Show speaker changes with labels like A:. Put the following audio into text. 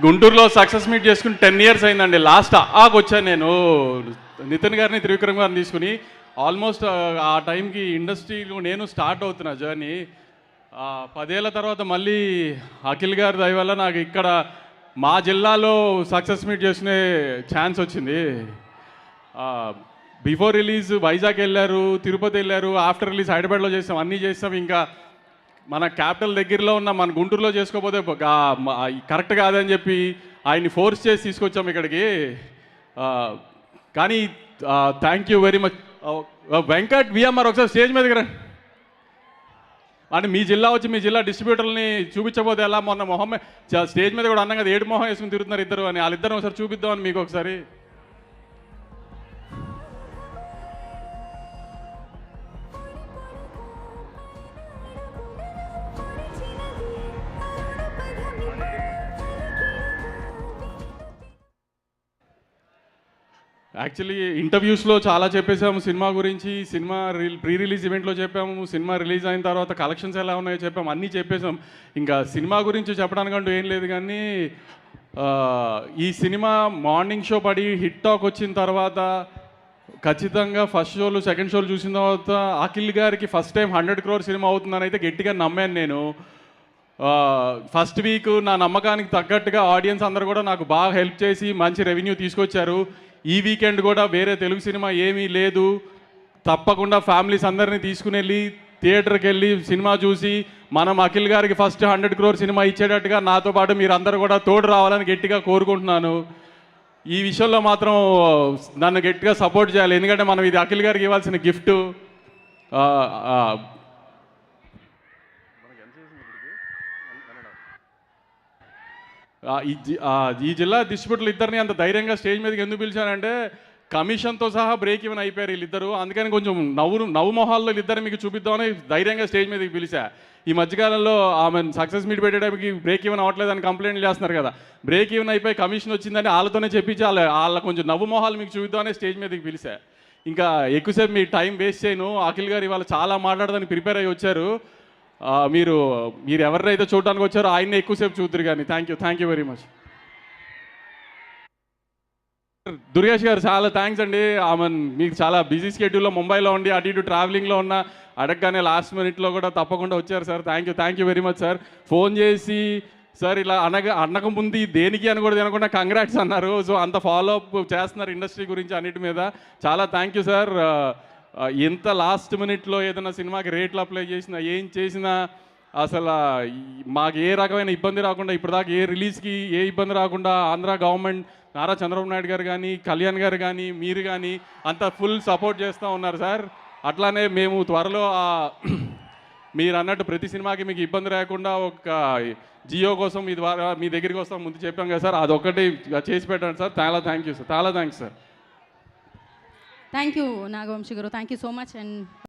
A: గుంటూరులో success meet చేసుకుని 10 years అయిందండి. లాస్ట్ ఆకు వచ్చాను నేను నితిన్ గారిని, త్రివిక్రమ్ గారిని తీసుకుని. ఆల్మోస్ట్ ఆ టైంకి ఇండస్ట్రీలో నేను స్టార్ట్ అవుతున్నా జర్నీ. 10 ఏళ్ళ తర్వాత మళ్ళీ అఖిల్ గారి దయ వల్ల నాకు ఇక్కడ మా జిల్లాలో సక్సెస్ మీట్ చేసుకునే ఛాన్స్ వచ్చింది. బిఫోర్ రిలీజ్ వైజాగ్ వెళ్ళారు, తిరుపతి వెళ్ళారు, ఆఫ్టర్ రిలీజ్ హైదరాబాద్లో చేసాం, అన్నీ చేసాం. ఇంకా మన క్యాపిటల్ దగ్గరలో ఉన్న మన గుంటూరులో చేసుకోకపోతే కరెక్ట్ కాదని చెప్పి ఆయన్ని ఫోర్స్ చేసి తీసుకొచ్చాం ఇక్కడికి. కానీ thank you very much. Venkat VMR ఒకసారి స్టేజ్ మీదకి రండి. అంటే మీ జిల్లా వచ్చి మీ జిల్లా డిస్ట్రిబ్యూటర్ని చూపించకపోతే ఎలా? మొన్న మొహమ్మ స్టేజ్ మీద కూడా అన్నాం కదా, 7 మొహం వేసుకుని తిరుగుతున్నారు ఇద్దరు అని. వాళ్ళిద్దరు ఒకసారి చూపిద్దామని మీకు ఒకసారి. యాక్చువల్లీ ఇంటర్వ్యూస్లో చాలా చెప్పేసాము సినిమా గురించి. సినిమా ప్రీ రిలీజ్ ఈవెంట్లో చెప్పాము, సినిమా రిలీజ్ అయిన తర్వాత కలెక్షన్స్ ఎలా ఉన్నాయో చెప్పాము, అన్నీ చెప్పేసాం. ఇంకా సినిమా గురించి చెప్పడానికంటూ ఏం లేదు. కానీ ఈ సినిమా మార్నింగ్ షో పడి హిట్ టాక్ వచ్చిన తర్వాత ఖచ్చితంగా ఫస్ట్ షోలు సెకండ్ షోలు చూసిన తర్వాత అఖిల్ గారికి ఫస్ట్ టైం 100 crore సినిమా అవుతుందని అయితే గట్టిగా నమ్మాను నేను. ఫస్ట్ వీక్ నా నమ్మకానికి తగ్గట్టుగా ఆడియన్స్ అందరూ కూడా నాకు బాగా హెల్ప్ చేసి మంచి రెవెన్యూ తీసుకొచ్చారు. ఈ వీకెండ్ కూడా వేరే తెలుగు సినిమా ఏమీ లేదు, తప్పకుండా ఫ్యామిలీస్ అందరినీ తీసుకుని వెళ్ళి థియేటర్కి వెళ్ళి సినిమా చూసి మనం అఖిల్ గారికి ఫస్ట్ 100 crore సినిమా ఇచ్చేటట్టుగా నాతో పాటు మీరు అందరూ కూడా తోడు రావాలని గట్టిగా కోరుకుంటున్నాను. ఈ విషయంలో మాత్రం నన్ను గట్టిగా సపోర్ట్ చేయాలి, ఎందుకంటే మనం ఇది అఖిల్ గారికి ఇవ్వాల్సిన గిఫ్ట్. ఈ జిల్లా డిస్ట్రిబ్యూటర్లు ఇద్దరిని అంత ధైర్యంగా స్టేజ్ మీదకి ఎందుకు పిలిచానంటే కమిషన్తో సహా బ్రేక్ ఈవెన్ అయిపోయారు వీళ్ళిద్దరు. అందుకని కొంచెం నవ్వు మొహాల్లో వీళ్ళిద్దరు మీకు చూపిద్దామని ధైర్యంగా స్టేజ్ మీదకి పిలిచా. ఈ మధ్యకాలంలో ఆమె సక్సెస్ మీట్ పెట్టడానికి బ్రేక్ ఈవెన్ అవ్వట్లేదని కంప్లైంట్లు చేస్తున్నారు కదా, బ్రేక్ ఈవెన్ అయిపోయి కమిషన్ వచ్చిందని వాళ్ళతోనే చెప్పించి వాళ్ళ కొంచెం నవ్వు మొహాలు మీకు చూపిద్దామని స్టేజ్ మీదకి పిలిచా. ఇంకా ఎక్కువసేపు మీ టైం వేస్ట్ చేయను. అఖిల్ గారు ఇవాళ చాలా మాట్లాడడానికి ప్రిపేర్ అయ్యి వచ్చారు. మీరు ఎవరినైతే చూడడానికి వచ్చారో ఆయన్ని ఎక్కువసేపు చూద్దరు. కానీ thank you very much. Durgesh గారు చాలా థ్యాంక్స్ అండి. ఆమె మీకు చాలా బిజీ స్కెడ్యూల్లో ముంబైలో ఉండి అటు ఇటు ట్రావెలింగ్లో ఉన్న అడగగానే లాస్ట్ మినిట్లో కూడా తప్పకుండా వచ్చారు sir. Thank you very much sir. Phone చేసి సార్ ఇలా అనక ముందు దేనికి అని కూడా తినకుండా కంగ్రాట్స్ అన్నారు. సో అంత ఫాలో అప్ చేస్తున్నారు ఇండస్ట్రీ గురించి అన్నిటి మీద. చాలా థ్యాంక్ యూ సార్. ఎంత లాస్ట్ మినిట్లో ఏదైనా సినిమాకి రేట్లు అప్లై చేసినా ఏం చేసినా అసలు మాకు ఏ రకమైన ఇబ్బంది రాకుండా, ఇప్పటిదాకా ఏ రిలీజ్కి ఏ ఇబ్బంది రాకుండా ఆంధ్ర గవర్నమెంట్, నారా చంద్రబాబు నాయుడు గారు కానీ, కళ్యాణ్ గారు కానీ, మీరు కానీ అంతా ఫుల్ సపోర్ట్ చేస్తూ ఉన్నారు సార్. అట్లానే మేము త్వరలో మీరు అన్నట్టు ప్రతి సినిమాకి మీకు ఇబ్బంది రాకుండా ఒక జియో కోసం మీ ద్వారా మీ దగ్గరికి వస్తాం ముందు చెప్పాం కదా సార్, అదొక్కటి చేసి పెట్టండి సార్. చాలా థ్యాంక్ యూ సార్. చాలా thanks sir.
B: Thank you Nagavamsi గారు. Thank you so much. And